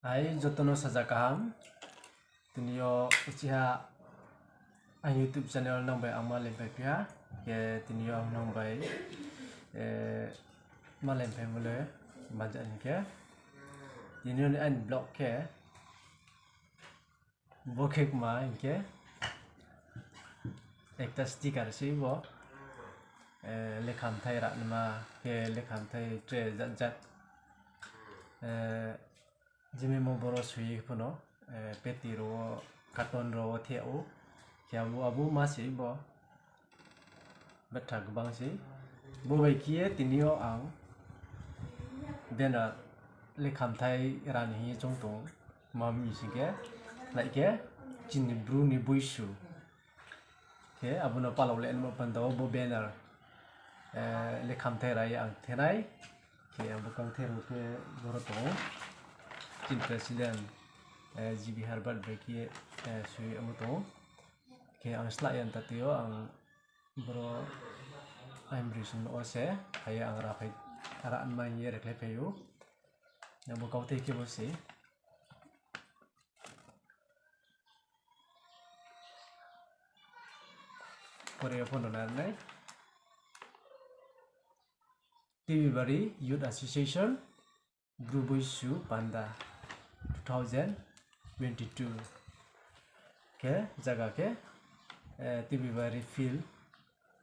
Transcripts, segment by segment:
Hai jotono saja kaham tinio uchiha ang YouTube channel nang bai ama lempai pia ke tinio nang bai ma lempai mule majan ke tinio ni an blog ke bokek ma ke ekta sticker si bo lekham thai ra nama ke lekham thai tre jat jat Jimmy mo boros hui puno peti ro karton ro theo kya bu abu masih bo betak bang si bo bai kie tinio ang bena lekham thai rani hi chong tong mami si ke lai ke jin Bru Boisu ke abu no palo len mo pando bo banner lekham thai rai ang thenai ke abu kang thero ke goro tong Jin Presiden GB Harvard bagi sui amuto ke ang slide yang tatio ang bro I'm reason ose kaya ang rapai araan man ye rekle peyo yang bukau te ke bosi Korea pun nai TV Bari Youth Association Bru Boisu Panda 2022 ke jaga ke TV Bari Fil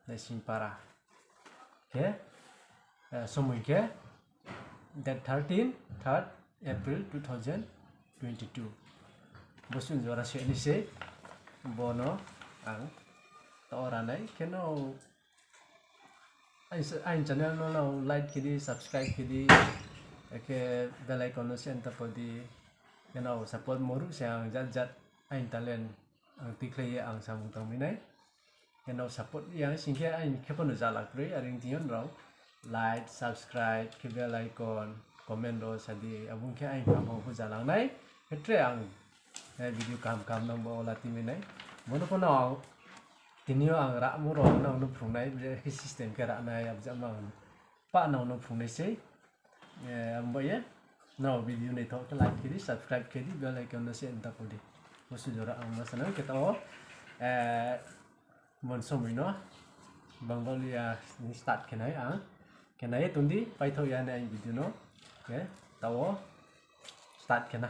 Nasin Para ke somoi ke that 3rd April 2022 bosun jora se ni se bono ang taoranai keno ain channel no like kidi subscribe kidi ke bell icon no sen tapodi keno support moru sang jat jat ain talent ang tikle ang samung tangminai keno support yang singke ain kepono jalak pre aring tion raw like subscribe ke bell icon comment ro sadi abung ke ain kamu pu jalang nai ketre ang video kam nang bo lati minai mono kono tinio ang ra mu ro nang no phungnai system ke ra nai abjamang pa nang no phungnai sei amboye no video ni thok like kiri subscribe kiri bell icon no se enta podi musu jora ang masana kita mon somoi no bangbalia ni start kenai ang kenai tundi paitho ya nai video no ke tawo start kena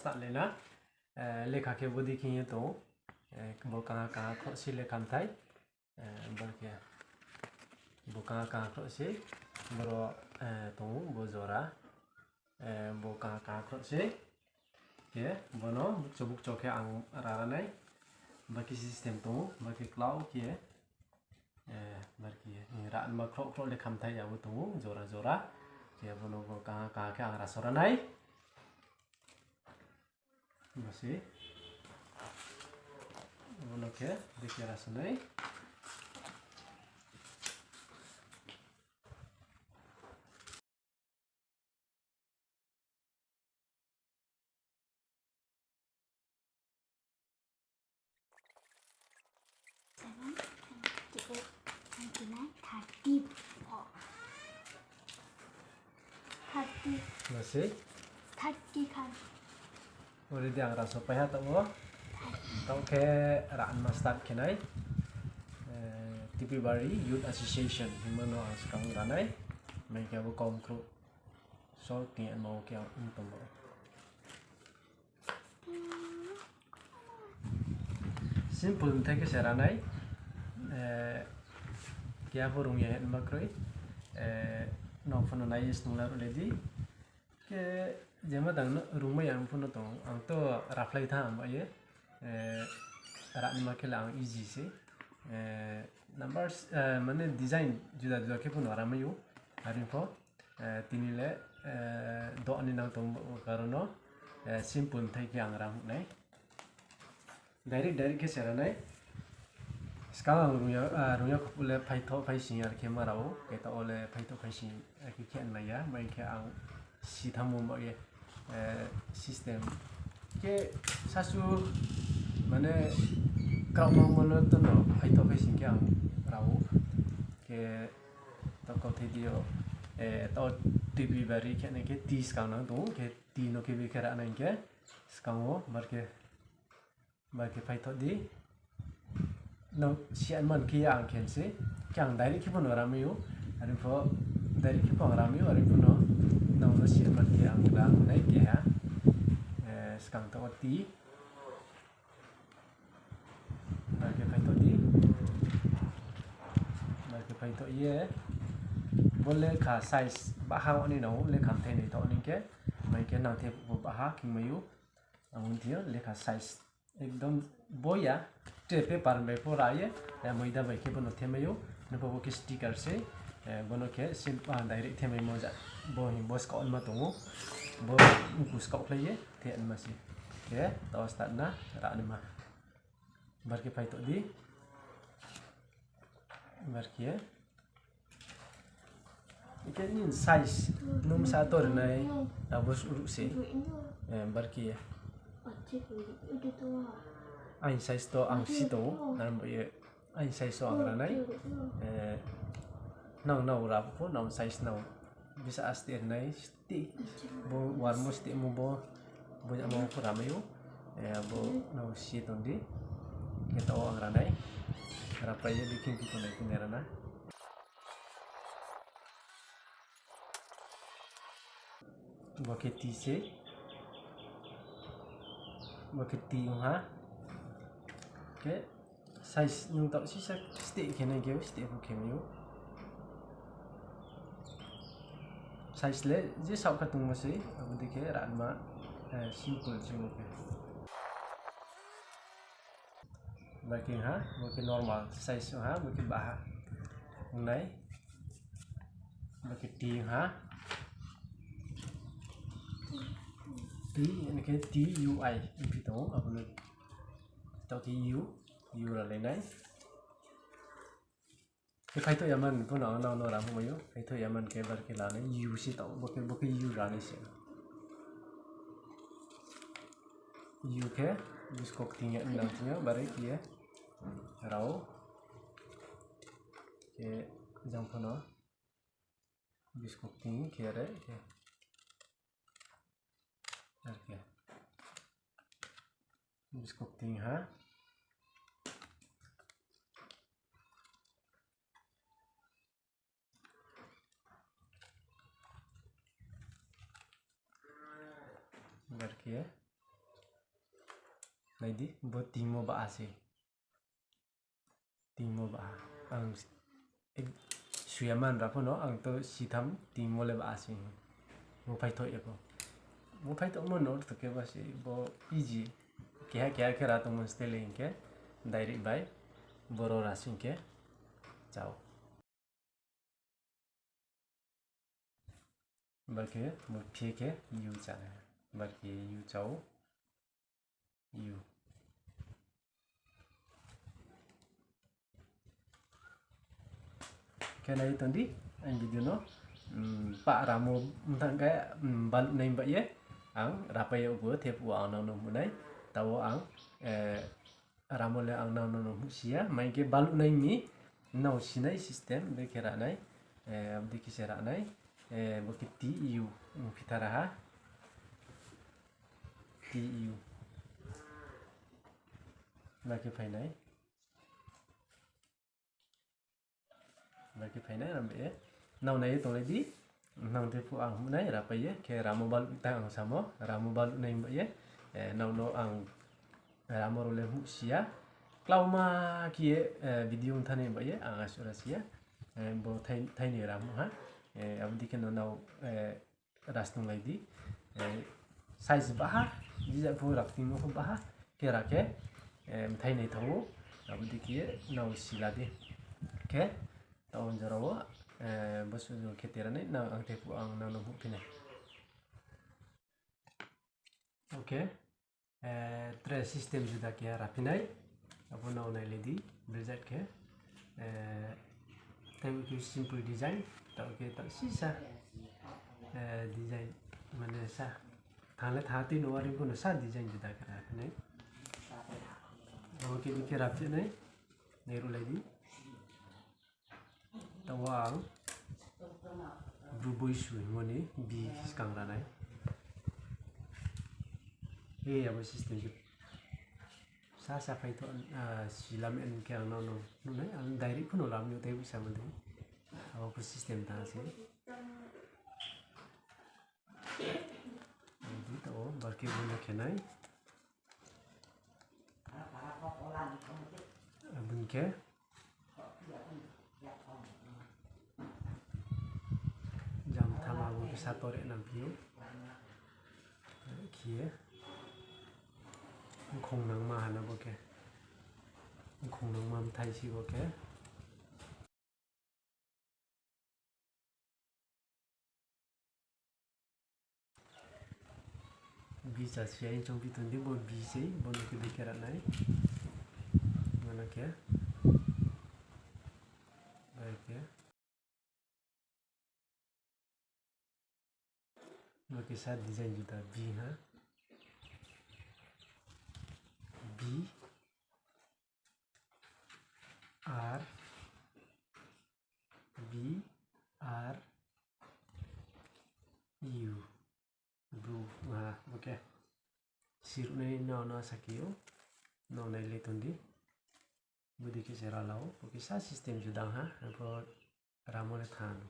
start lena lekha ke bodi khiye to bo ka kho si lekham thai bo ke bo ka kho si bro to bo jora bo ka kho si ke bono chobuk chokhe ang raranai baki system to baki cloud ke baki ran ma kho lekham thai ya to jora jora ke bono bo ka ke ang rasoranai masih boleh ke dikira sunai masih 30 kan udah diang rasa payah tak mau tau ke raan mas start kenai TV Bari Youth Association himano sekarang ranai mereka bu kaum kru so kian mau kian untuk mau simple entah ke seranai kia burung ya makroi no phone nai isnular ledi ke jema dang rumah yang pun tong ang to raflai tham aye rak ni makela ang easy se numbers mane design juda juda ke pun orang mayu hari po tinile do ani nang tong karono simple thai ke ang ram nai direct ke sera nai sekarang runya oleh paito paising ar ke marau kita oleh paito paising ke kian na ya mai ke ang si thamu ma ye sistem ke sasu mane kau mau molo to no paito paising ke ang rau ke to ko video to tv bari ke ne ke 30 ka na do ke tino ke bi kara na ke skango marke paito di no sian man ki ang kense kyang dai ki pon ramiu ari pho dai ki pon ramiu ari pho no no sian man ki ang da nai ke ha skang to ti na ke phai to di na ke phai to ye bolle kha size ba ha ni no le kham thai ni to ni ke mai ke na the ba ha king mayu ang dia le kha size एकदम बोया टेपे पर में पोरा ये मैदा बाइके बनो थेमयो नबो के स्टिकर से बनो के सिंपल डायरेक्ट थेमे मोजा बो हि बस का अनमा तंगो बो कुस का प्ले थे अनमा से के तो स्टार्ट ना रानमा बार के फाइतो दी बार के इके नि साइज नुम सा तोर नै बस उरु से बार के anh size to ang sito nan ye anh size to ang ranai nau ra po nau size nau bisa asti nai sti bo warmo sti mo bo ya mo ko ramayo bo nau si tondi kita ang ranai rapaya bikin kita nai kunerana bo ke ti se Bakiti yung ha ke size yung tao si sa stick kena gyo stick ko kemyo size le je sau ka tung masi abu dike ran ma simple chung ke baking ha baking normal size ha baking bah nai bakiti ha T ini ke T U I itu apa nih tau T U ra lên đấy cái khai thôi mình pun nó làm không mấy khai thôi mình cái bật cái là nó U xí tao bật cái U ra này xí U ke biskok tinggal nantinya baru kia rau ke jam pun biskok tinggi kia deh Oke. Biskop ting ha. Berkia. Naidi buat timo ba ase. Timo ba. Ang suyaman rapo no ang to sitam timo le ba ase. Mo pai to eko. Mo pai to mo no to ke ba se bo easy क्या करा तो मुझसे लेंगे direct bye बोरो राशिन के जाओ बल्कि मुझे के यू जाना है बल्कि यू जाओ यू क्या नहीं तो दी anh video no pak ramo tentang kayak balik nai mbak ye ang rapai ugo tiap uang nau nau munai tahu ang ramo le ang nau nau musia main ke balu nai mi nau sinai sistem de kera nai abdi kisera nai bukit TU pitaraha TU lagi painai rambe nau nai to le di nau te pu ang munai rapai ye ke ramo balu tang samo ramo balu nai mbak ye nau no ang ramo role musia klauma kie video thane mbak ye ang asura sia bo thai ni ramo ha abdi ke nau rastung lai di size baha dija pu rakting mo baha ke rake thai nei thawo abdi kie nau sila di ke tahun jarawa basu ketera nei na ang tepu ang nang nang pine oke tres sistem sudah kia rapinai apa nau nai ledi berzat ke temu ke simple design tau ke tak sisa design mana sa thale thati no warim ko sa design juda kara ne oke dikira apje ne neru lagi tawang Bru Boisu ngoni bi skang ranai apa sistem ju sa fai to silam en ke no nai an direct kuno lam yo te bisa mende apa sistem ta se ini to barke bune kenai abun ke jam thama bu bisa tore nam piu kia khong nang ma hana bo ke khong nang mam thai si bo ke bisa siya in chong pitun di bo bisi bo no ke dikira nai mana ke baik ya के साथ डिजाइन जुदा बी हाँ B are you Bru हाँ ओके सिर ने नौ सकियो नौ ने ले तुंदी बुद्धि के सेरा लाओ ओके सा सिस्टम जुदा हाँ अब रामोले थानो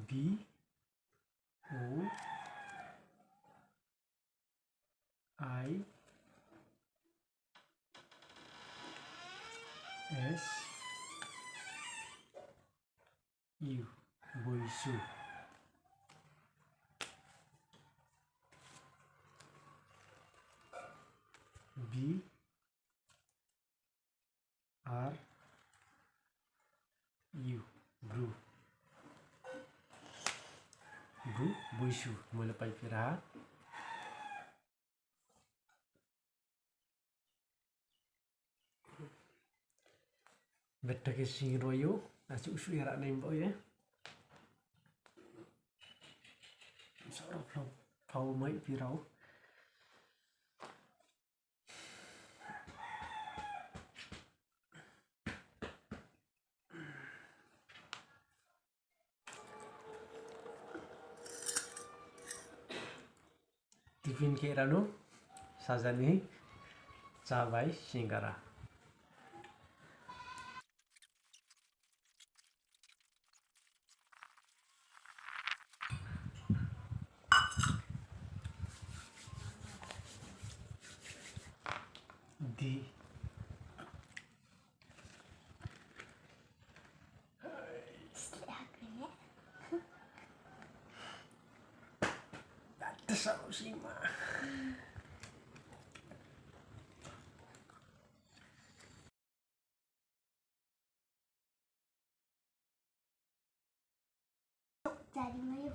B O I S U Boisu B R U Bru Boisu mulai pai pira betta ke sing royo asu usu era nem bo ya soro flow pau mai pirau tiffin के रानो साजani cabai singgara di tersalu sima Jadi mayu.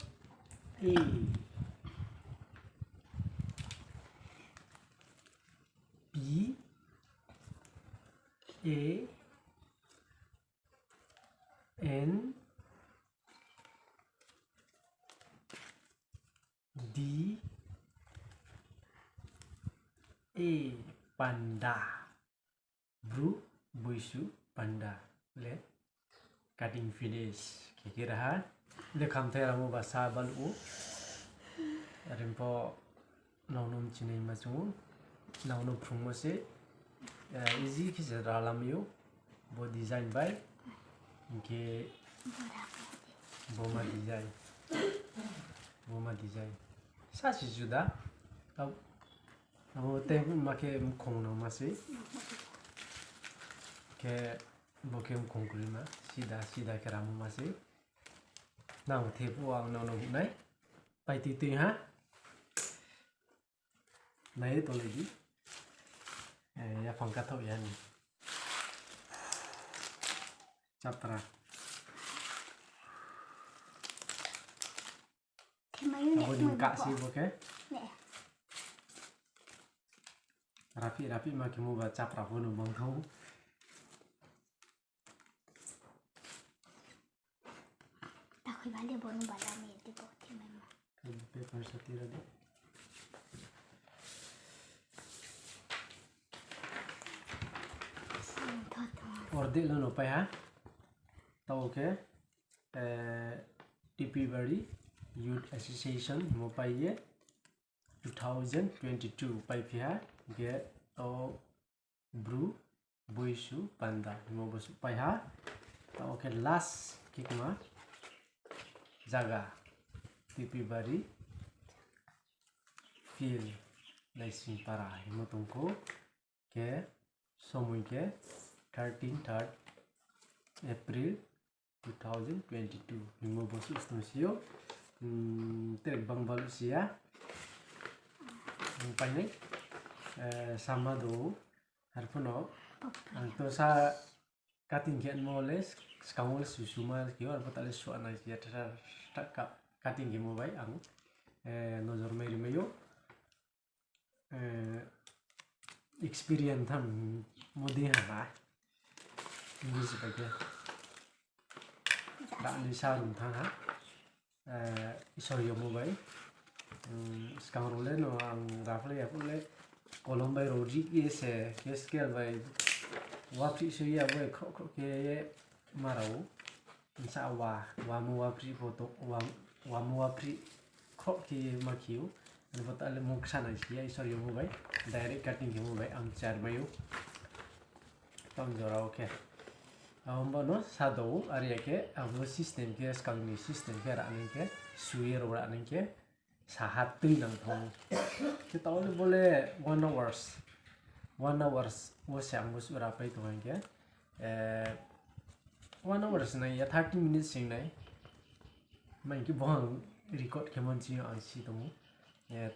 B A N D A Panda Bru Boisu Panda le cutting finish kira le kam thera mo basa balu rimpo naunum chini machu naunum phrumo se easy ki ralam yo bo design by ke boma design sa si juda अब ते माके khong no masih ke bokem khongkuri ma sida keramu masih nang tepu ang no nai pai ti ha nai to lagi ya pangkat tau ya ni chapra Kemai mayu Aku nyungka sih oke. Nek. Rapi makin mau baca prabowo numbang tahu. Takoi balik bonu bala me di boti mama. Paper satu lagi. Order lo no pa ya. Tahu oke. TP Bari Youth Association mo pa ye 2022 pa pia ge to Bru Boisu Panda mo bosu pa ya. Tahu oke last kick ma jaga TP Bari feel laising para mo tungko ke somuy ke 13 April 2022 lima bosu istusio terbang balu sia paine sama do harpono anto sa katinggian moles sekamul susuma kio alpo tale suana sia tak katinggi mo bai ang nozor meri meyo experience tham modi ha ini sebagai đã đi sao dùng thang hả sorry yo mobile sekarang role no ang rafle ya pule Colombo roji se ke scale by wapri so ya boy ke marau insa wa mu wapri foto wa mu wapri kok ke makiu and what ale mu ksana ya sorry yo mobile direct cutting ke mobile ang char bayu tam jora okay Ambono sado area ke abo system ke skalni system ke raning ke suir raning ke sahat tu nang thong kita boleh 1 hours wo siang wo sura pai to ke 1 hours na ya 30 minutes sing nai mai ki bong record ke mon chi ang si to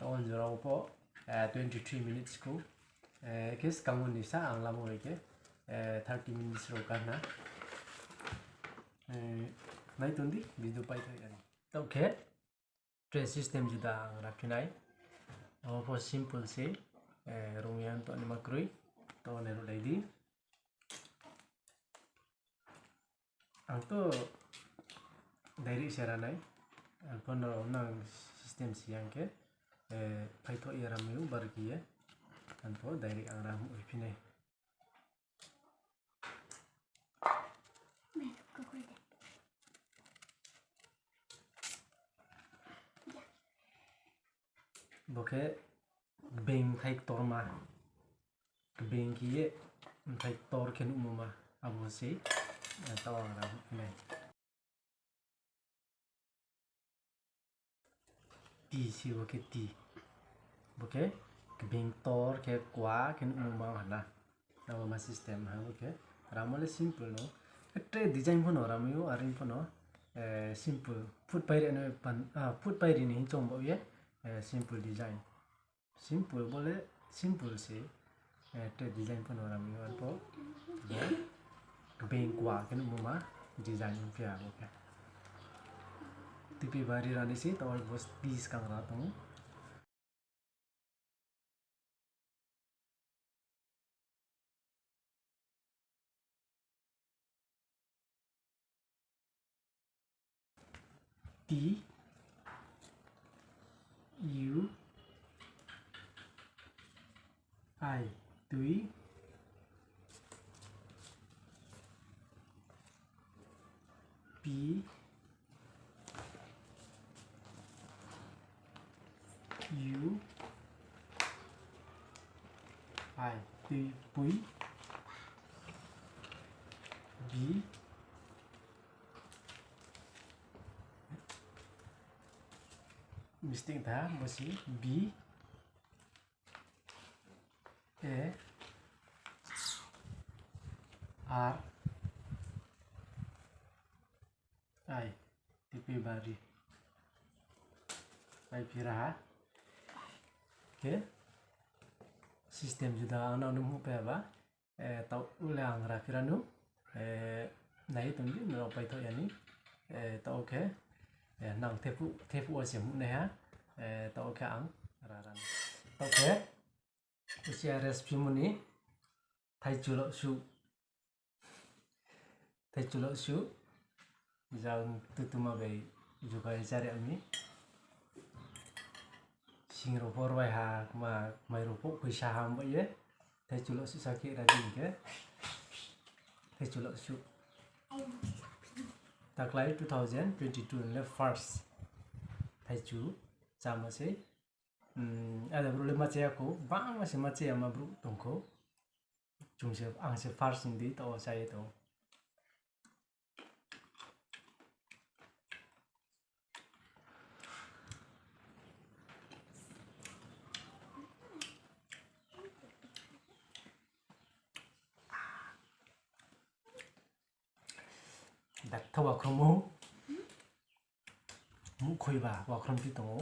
to on jora po 23 minutes ko ke skamon ni sa ang lamo ke 30 minutes ro karna nai tundi video pai thai ani oke train system juda rakinai for simple se rongyan to ni makrui to ne ro dai di ang to dari seranai alpono nang system siang ke pai to era meu bargi ya anto dari ang ram upine boke beng thai torma beng ki thai tor ken umuma abo se tawang ra ne ti si boke ti boke beng tor ke kwa ken umuma hana nama system ha boke ramole simple no ete design phono ramyo arin phono simple food pairi ne food pairi ni chombo ye simple design simple boleh simple sih te design pun orang luar po bengkwa kan umumah design pia oke tipe bari rani sih tawar bos piece kang ratong T U I tui P U I tui pui B mistake था बसी B A R I tipe bari pai piraha oke sistem juga ana nemu pe ba tau ulang rafiranu nai tunggu no pai to yani tau oke nang tepu asia mu ne ha tau ka ang raran oke usia recipe mu ni thai chulo su jang tutuma bai jukai jare ami singro porbai ha ma mai rupo paisa ham ye thai chulo su sakit rading ke thai chulo su taklai 2022 le first thai chu chama se ada bro le mache ko ba ma se mache ma bro tongko chungse ang se first indi to sai to đặt thâu vào không mũ khơi vào không tí tổ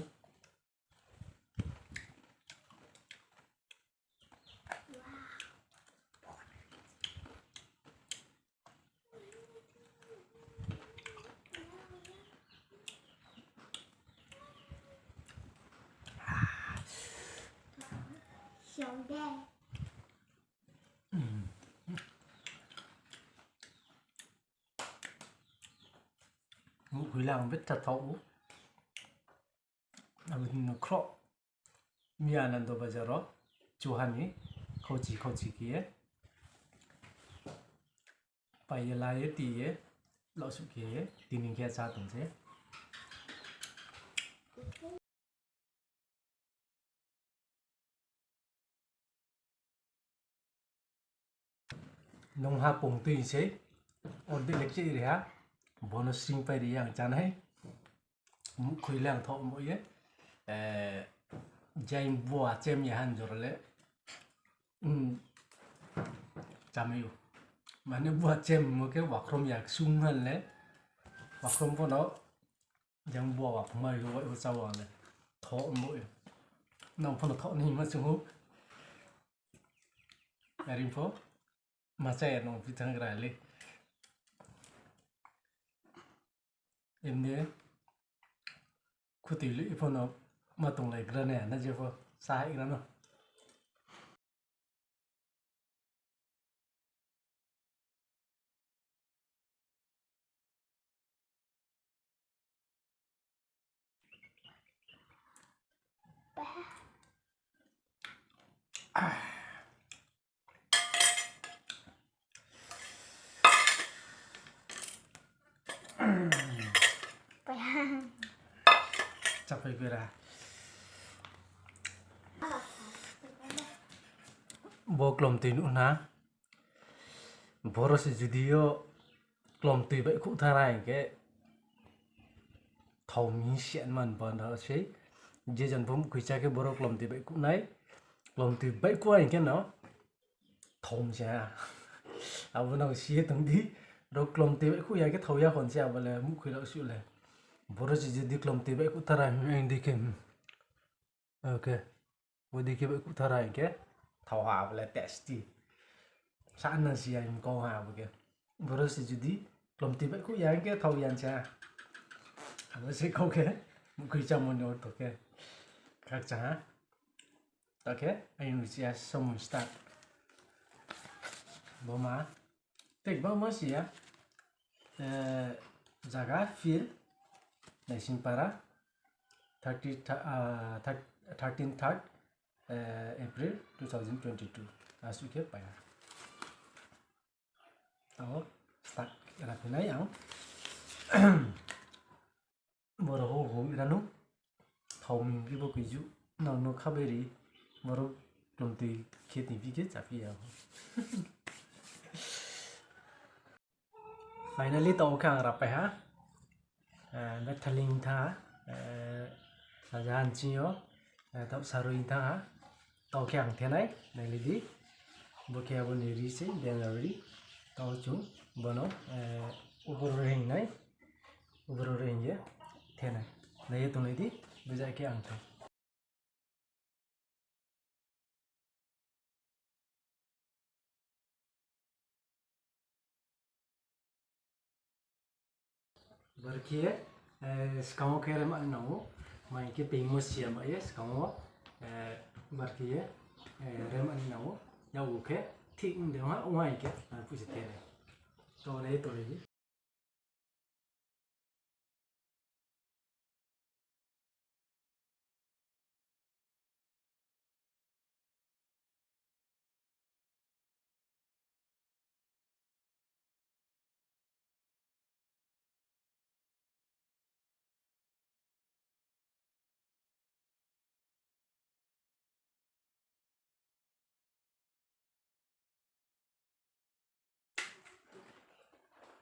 Sống đen. mũ khơi lang biết thật thấu nó crop mianando bazaro chuhani khochi kia payelaye tiye lo su kia tinin kia cha tung se nông ha pong tui se orde lekche ri ha bonus string pai ri yang chan hai mũ khơi lang tho mo ye jaim bua chem ya han jorle chamayu mane bua chem mo ke wakrom yak sung han le wakrom po no jang bua wa phmai go wa sa wa le tho mo ye nong pho no tho ni ma chung hu arim pho ma cha ya nong pi thang gra le emne khuti li pho no mà tụng lại cái này nó chưa sai cái nó chắc phải cái ra bo klom tin una boros judio klom ti bai khu tharai ke thau mi sian man ban da se je jan bum kui cha ke boro klom ti bai khu nai klom ti bai khu ai ke no thom ja abu no sie tang di ro klom ti bai khu ya ke thau ya kon sia bale mu khu lo su le boros judi klom ti bai khu tharai mi di ke okay wo di ke bai khu tharai ke thau hà là tasty sẵn là gì anh câu hà vậy vừa rồi thì đi làm tí vậy cũng dáng cái thau dàn cha nó sẽ câu cái một cái trong một nồi ok các cha ok anh sẽ xong start bố má tích bao nhiêu gì á jaga feel này xin para 13 April 2022 masuk ke pa tao start ra cái này áo boro ho ra no thau mình cái bộ cái dụ nó khá beri boro làm từ khi thì cái chả phi à finally tao khang ra pa ha nó thaling tha là gian chiyo tao saruin tha tao khang thế này này là gì bữa kia bữa nay đi xe đèn là đi tao chúng bữa nó overring này overring vậy thế này tụi này đi bây giờ cái ăn thôi bữa kia sekarang kira mana nau main ke famous siapa ya sekarang berarti ya reman nau yang oke tik dia mah uang ke pusat kira so itu lagi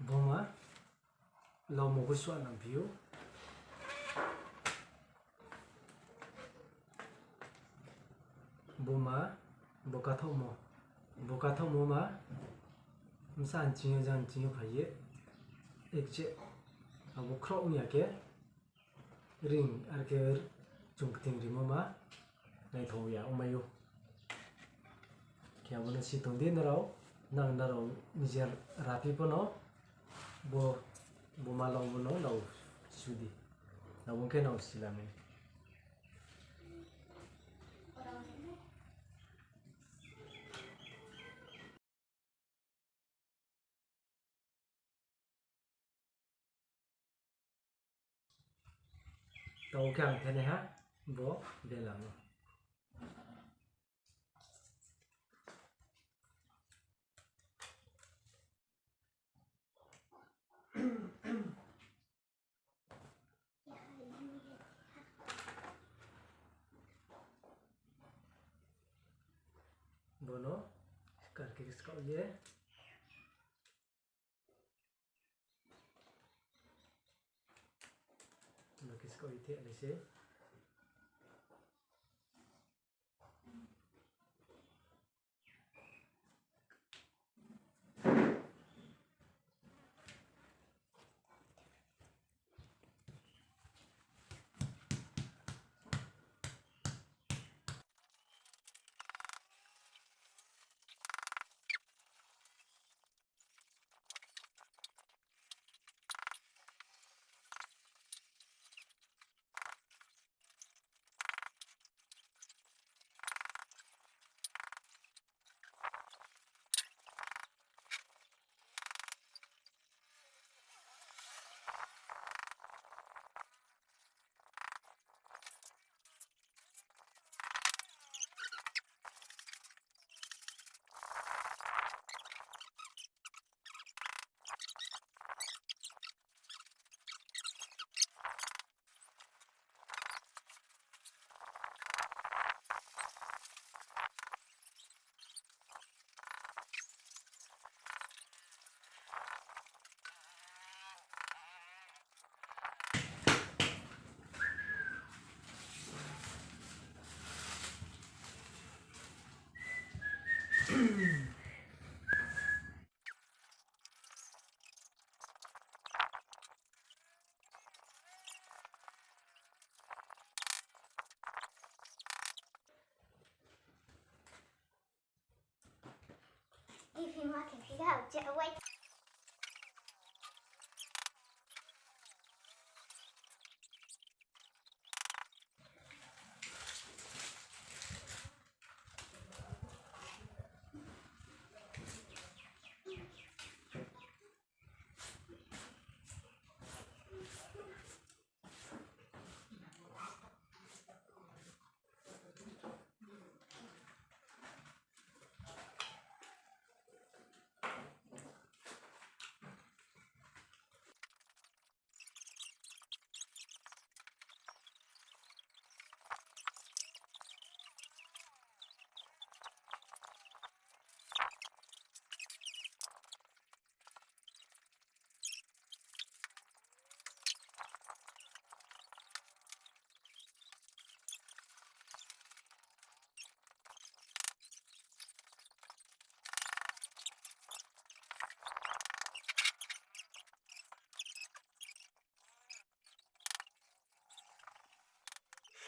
Boma lau mau kusuan view Boma boka thomo ma msan chinga jang chinga phaye ekche abu kro nya ke ring arke jungting rimo ma nai tho ya umayo kya bona si tong din rao nang daro nijer rapi pono bo ma long bono lau sudi na mungkin nau silame tàu càng thế này ha bố để làm bố nó करके इसका ये किसको इथे ऐसे đi phim hoa thì cái hậu chợ quay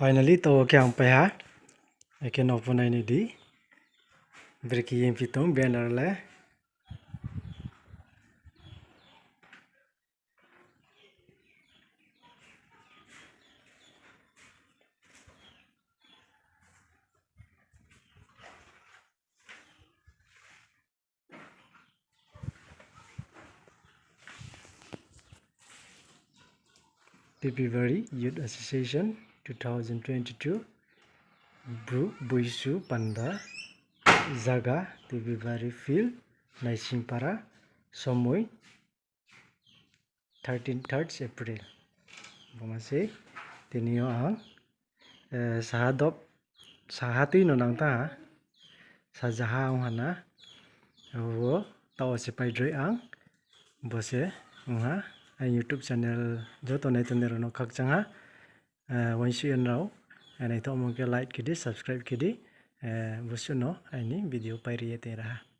finally to kyang pe ha I can open any di breki yem pitong banner le February Youth Association 2022 Bru Boisu Panda Jaga February Field Naisingpara Somoy 13 April Bumase tinio ang sahati no nang ta sajaha ang hana wo tao se paidroi ang bose nga ang YouTube channel joto nai tonero no kakchanga wansu yan rao anai to mo ke like kidi subscribe kidi bosu no ani video pairi te raha